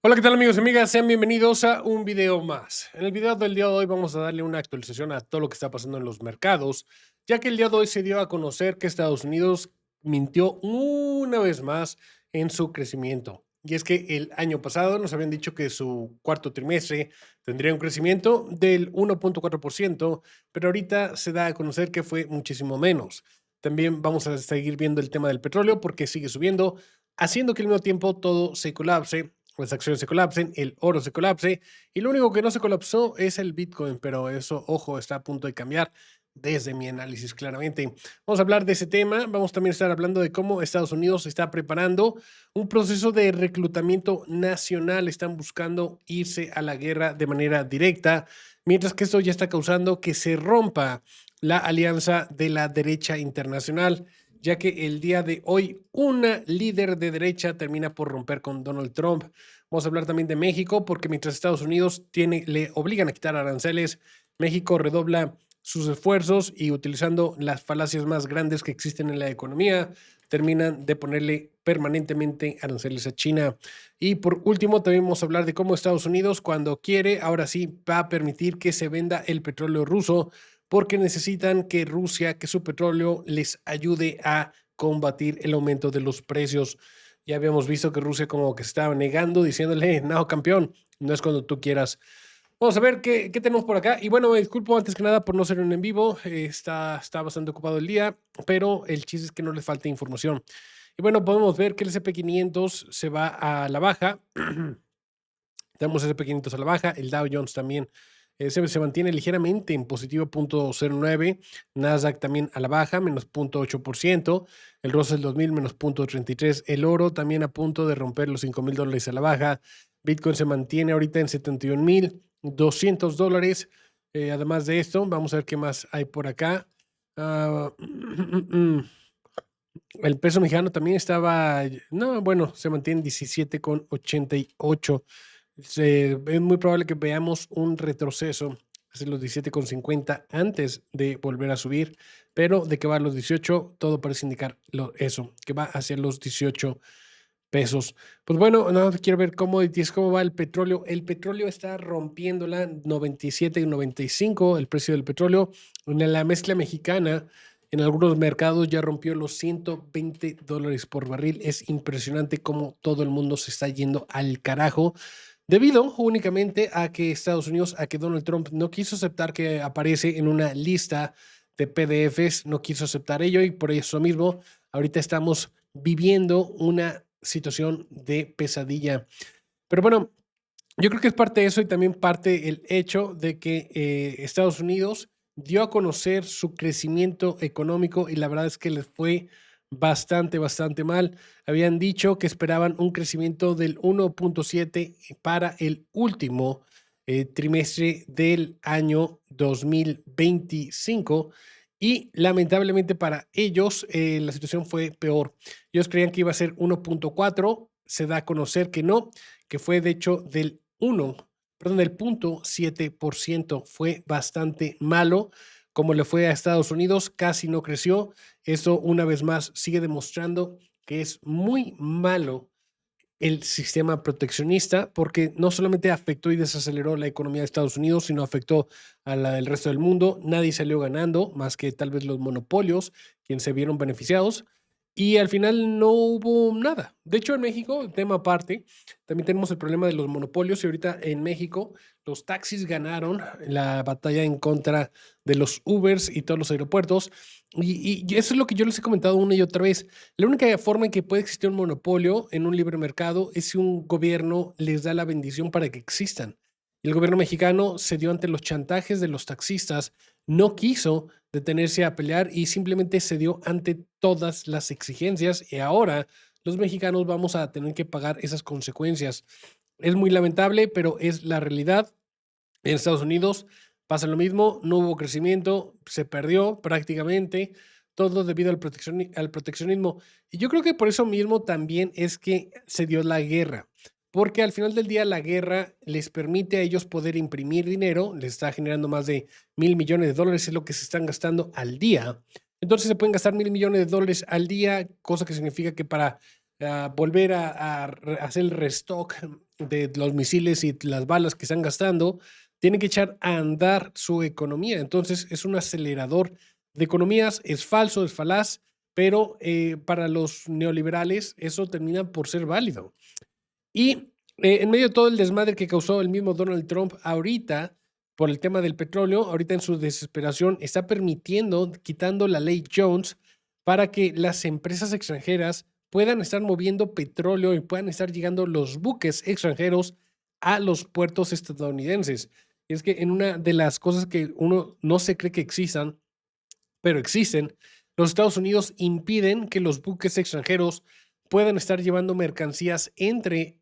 Hola, ¿qué tal amigos y amigas? Sean bienvenidos a un video más. En el video del día de hoy vamos a darle una actualización a todo lo que está pasando en los mercados, ya que el día de hoy se dio a conocer que Estados Unidos mintió una vez más en su crecimiento. Y es que el año pasado nos habían dicho que su cuarto trimestre tendría un crecimiento del 1.4%, pero ahorita se da a conocer que fue muchísimo menos. También vamos a seguir viendo el tema del petróleo porque sigue subiendo, haciendo que al mismo tiempo todo se colapse, las acciones se colapsen, el oro se colapse, y lo único que no se colapsó es el Bitcoin, pero eso, ojo, está a punto de cambiar desde mi análisis claramente. Vamos a hablar de ese tema, vamos también a estar hablando de cómo Estados Unidos está preparando un proceso de reclutamiento nacional, están buscando irse a la guerra de manera directa, mientras que esto ya está causando que se rompa la alianza de la derecha internacional, ya que el día de hoy una líder de derecha termina por romper con Donald Trump. Vamos a hablar también de México, porque mientras Estados Unidos le obligan a quitar aranceles, México redobla sus esfuerzos y utilizando las falacias más grandes que existen en la economía, terminan de ponerle permanentemente aranceles a China. Y por último, también vamos a hablar de cómo Estados Unidos, cuando quiere, ahora sí va a permitir que se venda el petróleo ruso, porque necesitan que Rusia, que su petróleo les ayude a combatir el aumento de los precios. Ya habíamos visto que Rusia como que se estaba negando, diciéndole, no, campeón, no es cuando tú quieras. Vamos a ver qué tenemos por acá. Y bueno, me disculpo antes que nada por no ser un en vivo. Está bastante ocupado el día, pero el chiste es que no les falta información. Y bueno, podemos ver que el S&P 500 se va a la baja. Tenemos S&P 500 a la baja, el Dow Jones también se mantiene ligeramente en positivo 0.09, Nasdaq también a la baja, menos 0.8%, el Russell 2000 menos 0.33%, el oro también a punto de romper los $5,000 a la baja, Bitcoin se mantiene ahorita en $71,200. Además de esto, vamos a ver qué más hay por acá. Ah, el peso mexicano también estaba, no, bueno, se mantiene en 17,88. Es muy probable que veamos un retroceso hacia los 17,50 antes de volver a subir, pero de que va a los 18, todo parece indicar eso, que va hacia los 18 pesos. Pues bueno, no quiero ver cómo va el petróleo. El petróleo está rompiendo la 97,95, el precio del petróleo. En la mezcla mexicana, en algunos mercados ya rompió los $120 por barril. Es impresionante cómo todo el mundo se está yendo al carajo, debido únicamente a que Estados Unidos, a que Donald Trump no quiso aceptar que aparece en una lista de PDFs, no quiso aceptar ello, y por eso mismo ahorita estamos viviendo una situación de pesadilla. Pero bueno, yo creo que es parte de eso y también parte el hecho de que Estados Unidos dio a conocer su crecimiento económico y la verdad es que les fue bastante mal. Habían dicho que esperaban un crecimiento del 1.7 para el último trimestre del año 2025 y lamentablemente para ellos la situación fue peor. Ellos creían que iba a ser 1.4, se da a conocer que no, que fue de hecho del 0.7%. Fue bastante malo. Como le fue a Estados Unidos, casi no creció. Eso una vez más sigue demostrando que es muy malo el sistema proteccionista, porque no solamente afectó y desaceleró la economía de Estados Unidos, sino afectó a la del resto del mundo. Nadie salió ganando, más que tal vez los monopolios, quienes se vieron beneficiados. Y al final no hubo nada. De hecho, en México, tema aparte, también tenemos el problema de los monopolios y ahorita en México los taxis ganaron la batalla en contra de los Ubers y todos los aeropuertos. Y eso es lo que yo les he comentado una y otra vez. La única forma en que puede existir un monopolio en un libre mercado es si un gobierno les da la bendición para que existan. El gobierno mexicano se dio ante los chantajes de los taxistas, no quiso detenerse a pelear y simplemente se dio ante todas las exigencias y ahora los mexicanos vamos a tener que pagar esas consecuencias. Es muy lamentable, pero es la realidad. En Estados Unidos pasa lo mismo, no hubo crecimiento, se perdió prácticamente, todo debido al proteccionismo. Y yo creo que por eso mismo también es que se dio la guerra, porque al final del día la guerra les permite a ellos poder imprimir dinero, les está generando más de $1,000,000,000, es lo que se están gastando al día. Entonces se pueden gastar $1,000,000,000 al día, cosa que significa que para volver a hacer el restock de los misiles y las balas que están gastando, tienen que echar a andar su economía. Entonces es un acelerador de economías, es falso, es falaz, pero para los neoliberales eso termina por ser válido. Y en medio de todo el desmadre que causó el mismo Donald Trump ahorita por el tema del petróleo, ahorita en su desesperación está permitiendo, quitando la ley Jones, para que las empresas extranjeras puedan estar moviendo petróleo y puedan estar llegando los buques extranjeros a los puertos estadounidenses. Y es que en una de las cosas que uno no se cree que existan, pero existen, los Estados Unidos impiden que los buques extranjeros puedan estar llevando mercancías entre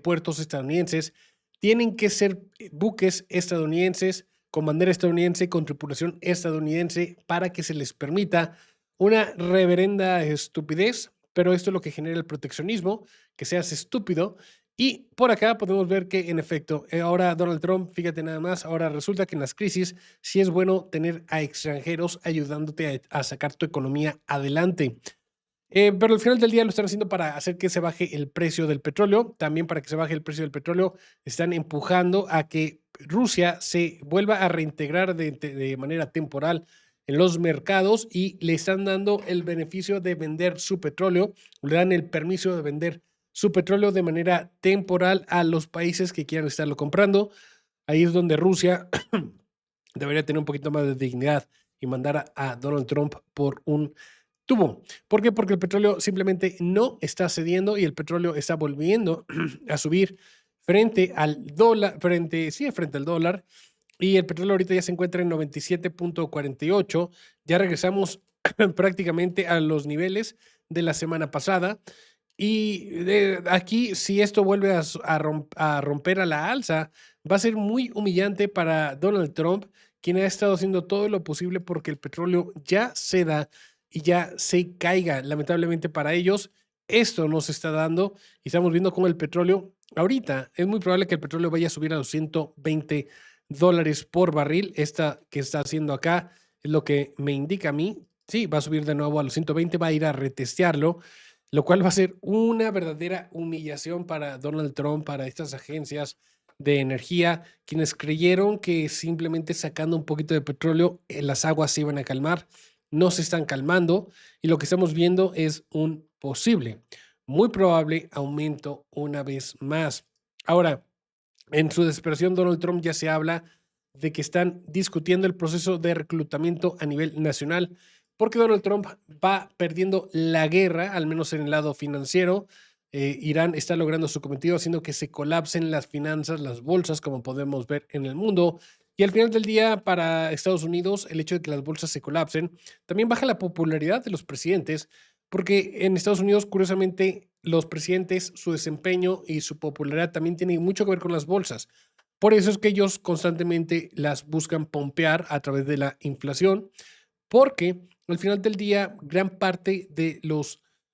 puertos estadounidenses. Tienen que ser buques estadounidenses, con bandera estadounidense, con tripulación estadounidense, para que se les permita una reverenda estupidez, pero esto es lo que genera el proteccionismo, que seas estúpido. Y por acá podemos ver que, en efecto, ahora Donald Trump, fíjate nada más, ahora resulta que en las crisis sí es bueno tener a extranjeros ayudándote a sacar tu economía adelante. Pero al final del día lo están haciendo para hacer que se baje el precio del petróleo. También para que se baje el precio del petróleo, están empujando a que Rusia se vuelva a reintegrar de manera temporal en los mercados y le están dando el beneficio de vender su petróleo, le dan el permiso de vender su petróleo de manera temporal a los países que quieran estarlo comprando. Ahí es donde Rusia debería tener un poquito más de dignidad y mandar a Donald Trump por un tubo. ¿Por qué? Porque el petróleo simplemente no está cediendo y el petróleo está volviendo a subir frente al dólar, frente al dólar. Y el petróleo ahorita ya se encuentra en 97.48. Ya regresamos prácticamente a los niveles de la semana pasada. Y aquí, si esto vuelve a romper a la alza, va a ser muy humillante para Donald Trump, quien ha estado haciendo todo lo posible porque el petróleo ya ceda y ya se caiga. Lamentablemente para ellos, esto no se está dando y estamos viendo cómo el petróleo, ahorita es muy probable que el petróleo vaya a subir a los $120 por barril. Esta que está haciendo acá es lo que me indica a mí. Sí, va a subir de nuevo a los 120, va a ir a retestearlo, lo cual va a ser una verdadera humillación para Donald Trump, para estas agencias de energía, quienes creyeron que simplemente sacando un poquito de petróleo las aguas se iban a calmar. No se están calmando y lo que estamos viendo es un posible, muy probable aumento una vez más. Ahora, en su desesperación, Donald Trump ya se habla de que están discutiendo el proceso de reclutamiento a nivel nacional, porque Donald Trump va perdiendo la guerra, al menos en el lado financiero. Irán está logrando su cometido, haciendo que se colapsen las finanzas, las bolsas, como podemos ver en el mundo. Y al final del día, para Estados Unidos, el hecho de que las bolsas se colapsen también baja la popularidad de los presidentes, porque en Estados Unidos, curiosamente, los presidentes, su desempeño y su popularidad también tienen mucho que ver con las bolsas. Por eso es que ellos constantemente las buscan pompear a través de la inflación, porque al final del día, gran parte de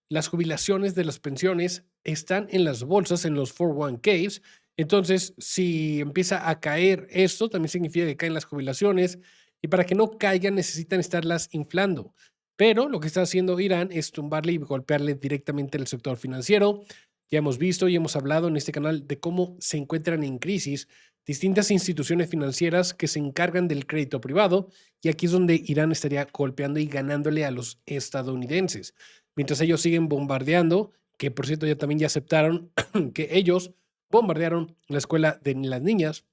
las jubilaciones, de las pensiones, están en las bolsas, en los 401ks. Entonces, si empieza a caer esto, también significa que caen las jubilaciones y para que no caigan necesitan estarlas inflando. Pero lo que está haciendo Irán es tumbarle y golpearle directamente en el sector financiero. Ya hemos visto y hemos hablado en este canal de cómo se encuentran en crisis distintas instituciones financieras que se encargan del crédito privado, y aquí es donde Irán estaría golpeando y ganándole a los estadounidenses. Mientras ellos siguen bombardeando, que por cierto ya aceptaron que ellos bombardearon la escuela de las niñas.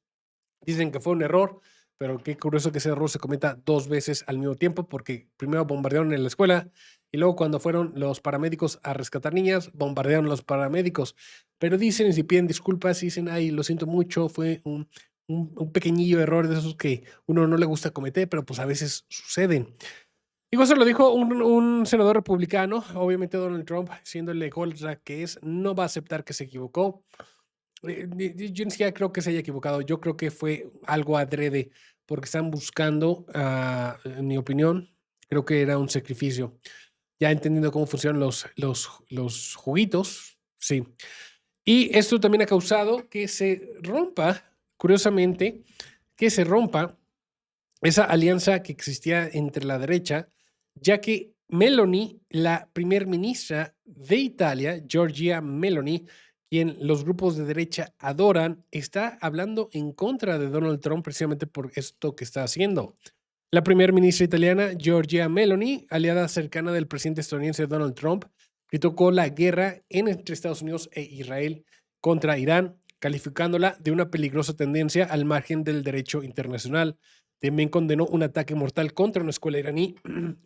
Dicen que fue un error, pero qué curioso que ese error se cometa dos veces al mismo tiempo, porque primero bombardearon en la escuela y luego cuando fueron los paramédicos a rescatar niñas, bombardearon los paramédicos. Pero dicen y si piden disculpas y dicen, ay, lo siento mucho, fue un pequeñillo error de esos que uno no le gusta cometer, pero pues a veces suceden. Digo, eso lo dijo un senador republicano. Obviamente Donald Trump, siendo el ególatra que es, no va a aceptar que se equivocó. Yo ni siquiera creo que se haya equivocado. Yo creo que fue algo adrede, porque están buscando, en mi opinión, creo que era un sacrificio. Ya entendiendo cómo funcionan los juguitos, sí. Y esto también ha causado que se rompa, curiosamente, que se rompa esa alianza que existía entre la derecha, ya que Meloni, la primer ministra de Italia, Giorgia Meloni, quien los grupos de derecha adoran, está hablando en contra de Donald Trump precisamente por esto que está haciendo. La primera ministra italiana, Giorgia Meloni, aliada cercana del presidente estadounidense Donald Trump, criticó la guerra entre Estados Unidos e Israel contra Irán, calificándola de una peligrosa tendencia al margen del derecho internacional. También condenó un ataque mortal contra una escuela iraní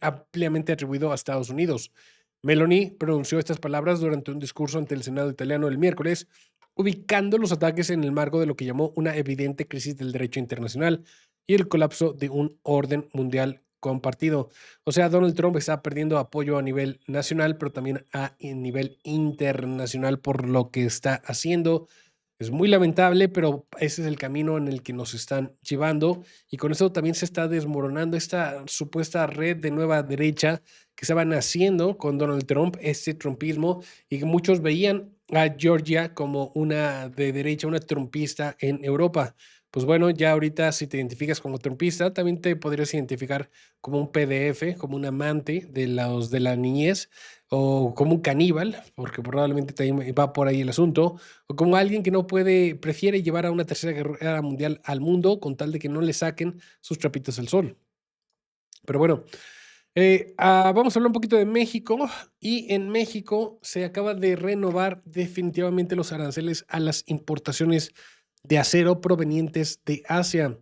ampliamente atribuido a Estados Unidos. Meloni pronunció estas palabras durante un discurso ante el Senado italiano el miércoles, ubicando los ataques en el marco de lo que llamó una evidente crisis del derecho internacional y el colapso de un orden mundial compartido. O sea, Donald Trump está perdiendo apoyo a nivel nacional, pero también a nivel internacional por lo que está haciendo. Es muy lamentable, pero ese es el camino en el que nos están llevando y con eso también se está desmoronando esta supuesta red de nueva derecha que estaban haciendo con Donald Trump, este trumpismo, y que muchos veían a Georgia como una de derecha, una trumpista en Europa. Pues bueno, ya ahorita si te identificas como trumpista, también te podrías identificar como un PDF, como un amante de los de la niñez, o como un caníbal, porque probablemente también va por ahí el asunto, o como alguien que no puede, prefiere llevar a una tercera guerra mundial al mundo con tal de que no le saquen sus trapitos al sol. Pero bueno, vamos a hablar un poquito de México y en México se acaba de renovar definitivamente los aranceles a las importaciones de acero provenientes de Asia.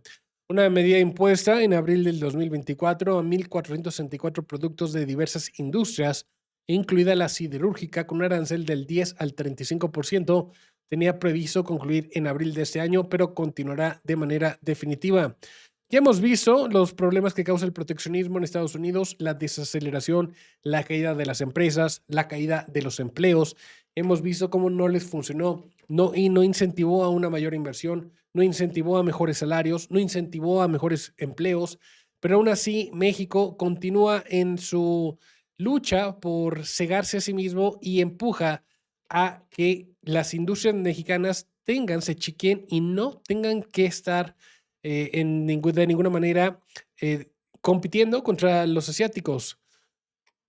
Una medida impuesta en abril del 2024 a 1.464 productos de diversas industrias, incluida la siderúrgica, con un arancel del 10 al 35%, tenía previsto concluir en abril de este año, pero continuará de manera definitiva. Ya hemos visto los problemas que causa el proteccionismo en Estados Unidos, la desaceleración, la caída de las empresas, la caída de los empleos. Hemos visto cómo no les funcionó y no incentivó a una mayor inversión, no incentivó a mejores salarios, no incentivó a mejores empleos, pero aún así México continúa en su lucha por cegarse a sí mismo y empuja a que las industrias mexicanas se chiquen y no tengan que estar de ninguna manera compitiendo contra los asiáticos.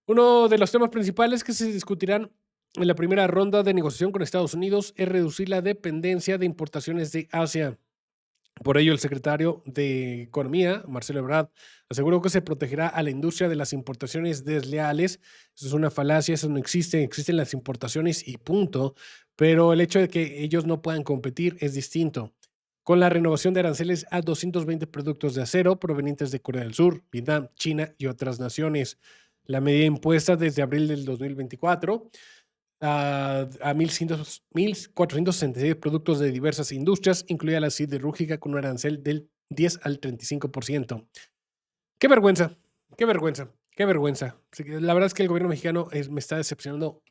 Uno de los temas principales que se discutirán en la primera ronda de negociación con Estados Unidos es reducir la dependencia de importaciones de Asia. Por ello, el secretario de Economía, Marcelo Ebrard, aseguró que se protegerá a la industria de las importaciones desleales. Eso es una falacia, eso no existe, existen las importaciones y punto, pero el hecho de que ellos no puedan competir es distinto. Con la renovación de aranceles a 220 productos de acero provenientes de Corea del Sur, Vietnam, China y otras naciones. La medida impuesta desde abril del 2024 a 1.466 productos de diversas industrias, incluida la siderúrgica, con un arancel del 10 al 35%. ¡Qué vergüenza! ¡Qué vergüenza! ¡Qué vergüenza! La verdad es que el gobierno mexicano me está decepcionando.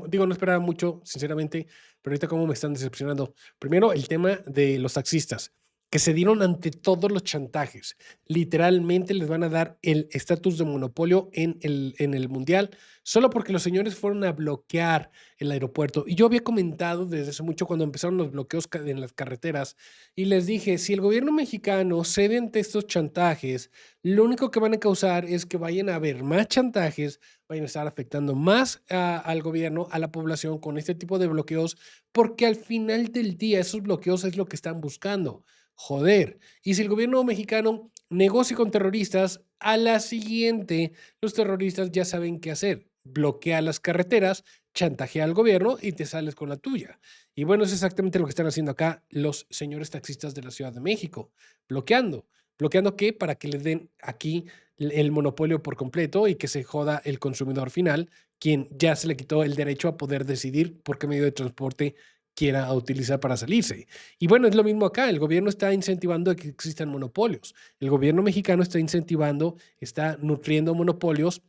Digo, no esperaba mucho, sinceramente, pero ahorita cómo me están decepcionando. Primero, el tema de los taxistas, que se dieron ante todos los chantajes. Literalmente les van a dar el estatus de monopolio en el mundial, solo porque los señores fueron a bloquear el aeropuerto. Y yo había comentado desde hace mucho cuando empezaron los bloqueos en las carreteras, y les dije, si el gobierno mexicano cede ante estos chantajes, lo único que van a causar es que vayan a haber más chantajes, vayan a estar afectando más al gobierno, a la población con este tipo de bloqueos, porque al final del día esos bloqueos es lo que están buscando. Joder. Y si el gobierno mexicano negocia con terroristas, a la siguiente los terroristas ya saben qué hacer. Bloquea las carreteras, chantajea al gobierno y te sales con la tuya. Y bueno, es exactamente lo que están haciendo acá los señores taxistas de la Ciudad de México, bloqueando. ¿Bloqueando qué? Para que les den aquí el monopolio por completo y que se joda el consumidor final, quien ya se le quitó el derecho a poder decidir por qué medio de transporte quiera utilizar para salirse. Y bueno, es lo mismo acá. El gobierno está incentivando a que existan monopolios. El gobierno mexicano está incentivando, está nutriendo monopolios,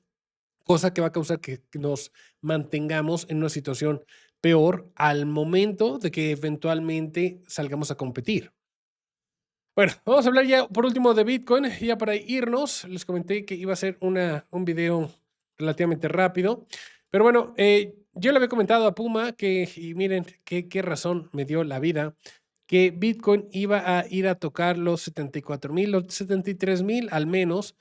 cosa que va a causar que nos mantengamos en una situación peor al momento de que eventualmente salgamos a competir. Bueno, vamos a hablar ya por último de Bitcoin. Ya para irnos, les comenté que iba a ser un video relativamente rápido. Pero bueno, yo le había comentado a Puma que, y miren qué razón me dio la vida, que Bitcoin iba a ir a tocar los 74,000, los 73,000 al menos.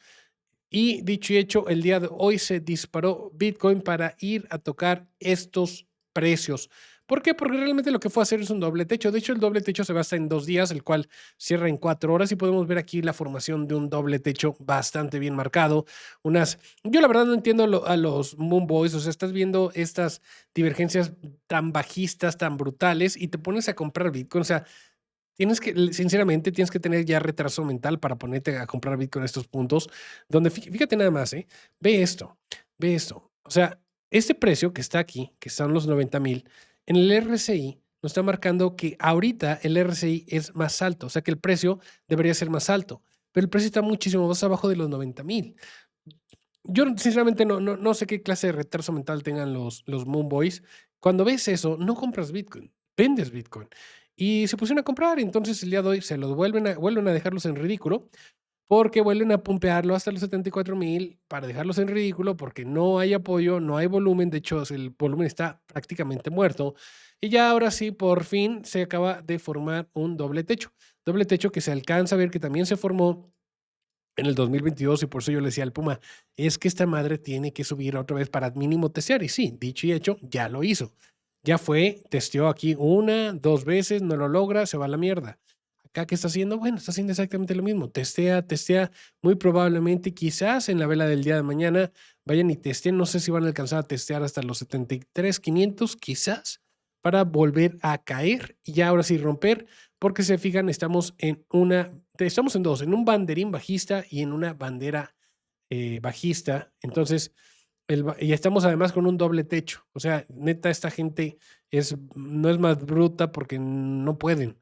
Y dicho y hecho, el día de hoy se disparó Bitcoin para ir a tocar estos precios. ¿Por qué? Porque realmente lo que fue a hacer es un doble techo. De hecho, el doble techo se basa en 2 días, el cual cierra en 4 horas y podemos ver aquí la formación de un doble techo bastante bien marcado. Yo la verdad no entiendo a los Moon Boys, o sea, estás viendo estas divergencias tan bajistas, tan brutales y te pones a comprar Bitcoin, o sea, sinceramente, tienes que tener ya retraso mental para ponerte a comprar Bitcoin en estos puntos, donde fíjate nada más, ve esto, ve esto. O sea, este precio que está aquí, que son los 90,000, en el RSI nos está marcando que ahorita el RSI es más alto, o sea que el precio debería ser más alto, pero el precio está muchísimo más abajo de los 90,000. Yo sinceramente no sé qué clase de retraso mental tengan los Moon Boys. Cuando ves eso, no compras Bitcoin, vendes Bitcoin. Y se pusieron a comprar, entonces el día de hoy se los vuelven a dejarlos en ridículo, porque vuelven a pumpearlo hasta los 74,000 para dejarlos en ridículo, porque no hay apoyo, no hay volumen, de hecho, el volumen está prácticamente muerto. Y ya ahora sí, por fin se acaba de formar un doble techo que se alcanza a ver que también se formó en el 2022 y por eso yo le decía al Puma, es que esta madre tiene que subir otra vez para mínimo testear. Y sí, dicho y hecho, ya lo hizo. Ya fue, testeó aquí 1, 2 veces, no lo logra, se va a la mierda. Acá, ¿qué está haciendo? Bueno, está haciendo exactamente lo mismo. Testea, muy probablemente, quizás en la vela del día de mañana vayan y testeen. No sé si van a alcanzar a testear hasta los 73,500, quizás, para volver a caer y ya ahora sí romper, porque se fijan, estamos en dos, en un banderín bajista y en una bandera bajista. Entonces, y estamos además con un doble techo. O sea, neta, esta gente no es más bruta porque no pueden.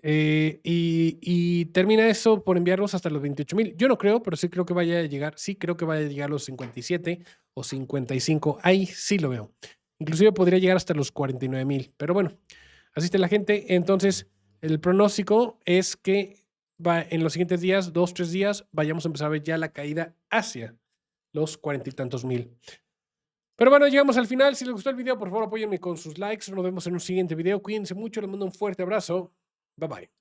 Y termina eso por enviarlos hasta los 28,000. Yo no creo, pero sí creo que vaya a llegar. Sí creo que vaya a llegar a los 57 o 55. Ahí sí lo veo. Inclusive podría llegar hasta los 49,000. Pero bueno, así está la gente. Entonces, el pronóstico es que en los siguientes días, 2, 3 días, vayamos a empezar a ver ya la caída hacia los 40 y tantos mil. Pero bueno, llegamos al final. Si les gustó el video, por favor, apóyenme con sus likes. Nos vemos en un siguiente video. Cuídense mucho. Les mando un fuerte abrazo. Bye bye.